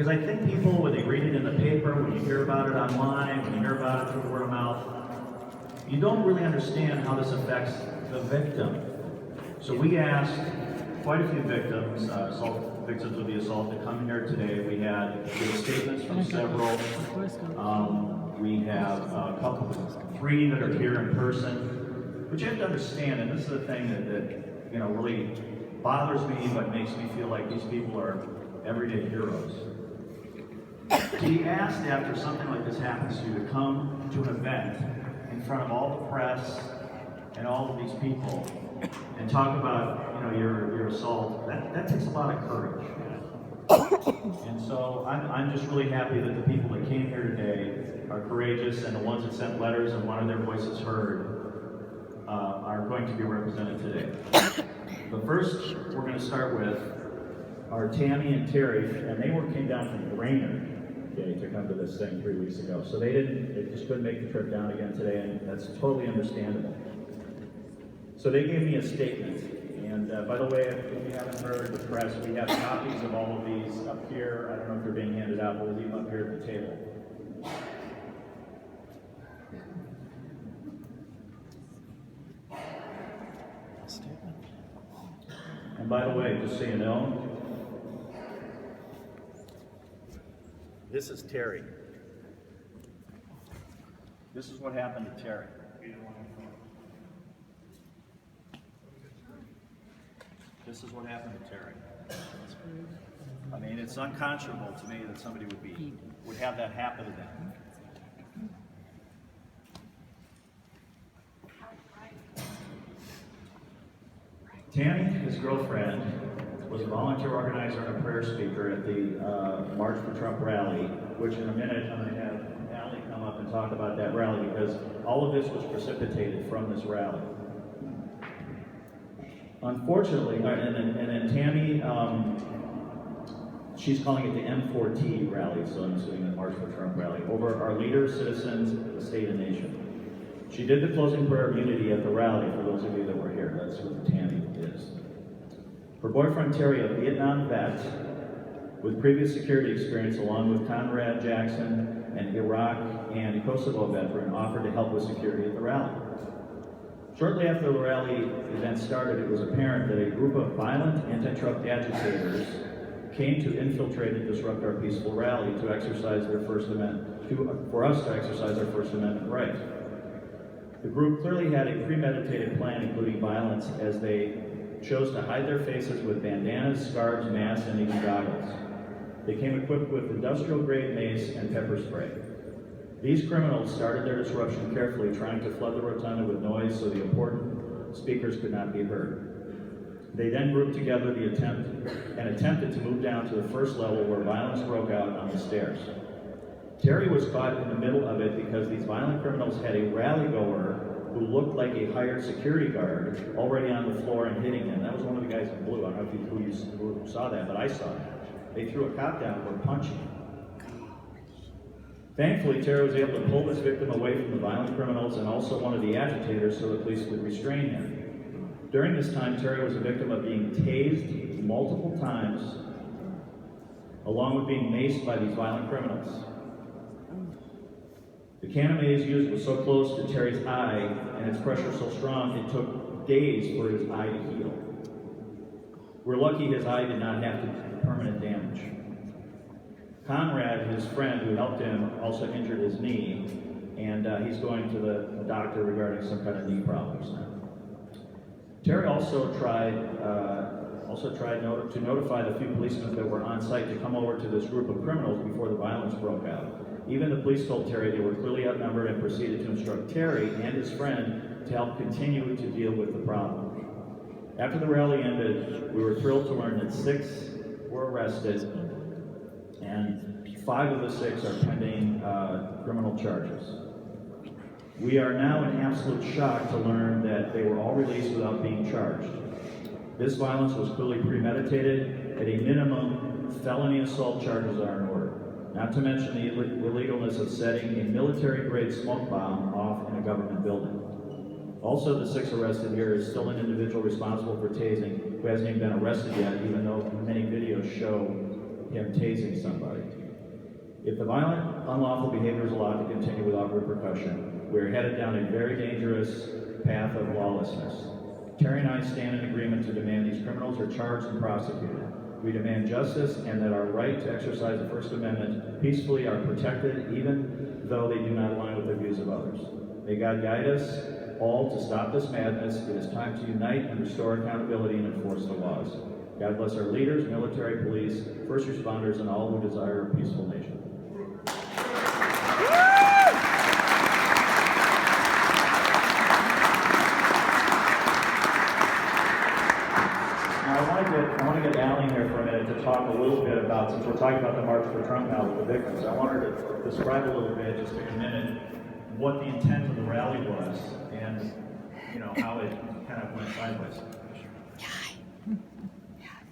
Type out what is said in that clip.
Because I think people, when they read it in the paper, when you hear about it online, when you hear about it through word of mouth, you don't really understand how this affects the victim. So we asked quite a few victims, victims of the assault, to come here today. We had statements from several. We have a couple, 3 that are here in person. But you have to understand, and this is the thing that really bothers me, but makes me feel like these people are everyday heroes. To be asked after something like this happens to you to come to an event in front of all the press and all of these people and talk about your assault, that takes a lot of courage. And so I'm just really happy that the people that came here today are courageous, and the ones that sent letters and wanted their voices heard are going to be represented today. But first, we're going to start with our Tammy and Terry, and they came down from Brainerd, to come to this thing 3 weeks ago. So they just couldn't make the trip down again today, and that's totally understandable. So they gave me a statement. And by the way, if you haven't heard the press, we have copies of all of these up here. I don't know if they're being handed out, but we'll leave them up here at the table. And by the way, just so you know, this is Terry. This is what happened to Terry. This is what happened to Terry. I mean, it's unconscionable to me that somebody would have that happen to them. Tammy, his girlfriend, was a volunteer organizer and a prayer speaker at the March for Trump rally, which in a minute I'm going to have Allie come up and talk about that rally, because all of this was precipitated from this rally. Unfortunately, and then Tammy, she's calling it the M4T rally, so I'm assuming the March for Trump rally, over our leaders, citizens, the state and nation. She did the closing prayer of unity at the rally, for those of you that were here. That's what Tammy is. Her boyfriend Terry, a Vietnam vet with previous security experience, along with Conrad Jackson, an Iraq and Kosovo veteran, offered to help with security at the rally. Shortly after the rally event started, it was apparent that a group of violent anti-Trump agitators came to infiltrate and disrupt our peaceful rally to exercise their for us to exercise our First Amendment right. The group clearly had a premeditated plan, including violence, as they chose to hide their faces with bandanas, scarves, masks, and even goggles. They came equipped with industrial-grade mace and pepper spray. These criminals started their disruption carefully, trying to flood the rotunda with noise so the important speakers could not be heard. They then grouped together and attempted to move down to the first level, where violence broke out on the stairs. Terry was caught in the middle of it because these violent criminals had a rally-goer who looked like a hired security guard already on the floor and hitting him. That was one of the guys in blue. I don't know if you saw that, but I saw that. They threw a cop down and were punching him. Thankfully, Terry was able to pull this victim away from the violent criminals and also one of the agitators so the police could restrain him. During this time, Terry was a victim of being tased multiple times, along with being maced by these violent criminals. The can of mace used was so close to Terry's eye and its pressure so strong it took days for his eye to heal. We're lucky his eye did not have permanent damage. Conrad, his friend who helped him, also injured his knee, and he's going to the doctor regarding some kind of knee problems now. Terry also tried to notify the few policemen that were on site to come over to this group of criminals before the violence broke out. Even the police told Terry they were clearly outnumbered and proceeded to instruct Terry and his friend to help continue to deal with the problem. After the rally ended, we were thrilled to learn that 6 were arrested and 5 of the 6 are pending criminal charges. We are now in absolute shock to learn that they were all released without being charged. This violence was clearly premeditated. At a minimum, felony assault charges are in order. Not to mention the illegalness of setting a military-grade smoke bomb off in a government building. Also, the 6 arrested here is still an individual responsible for tasing who hasn't even been arrested yet, even though many videos show him tasing somebody. If the violent, unlawful behavior is allowed to continue without repercussion, we are headed down a very dangerous path of lawlessness. Terry and I stand in agreement to demand these criminals are charged and prosecuted. We demand justice and that our right to exercise the First Amendment peacefully are protected, even though they do not align with the views of others. May God guide us all to stop this madness. It is time to unite and restore accountability and enforce the laws. God bless our leaders, military, police, first responders, and all who desire a peaceful nation. I want to get Allie here for a minute to talk a little bit about, since we're talking about the March for Trump now with the victims, I want her to describe a little bit, just take a minute, what the intent of the rally was and, how it kind of went sideways.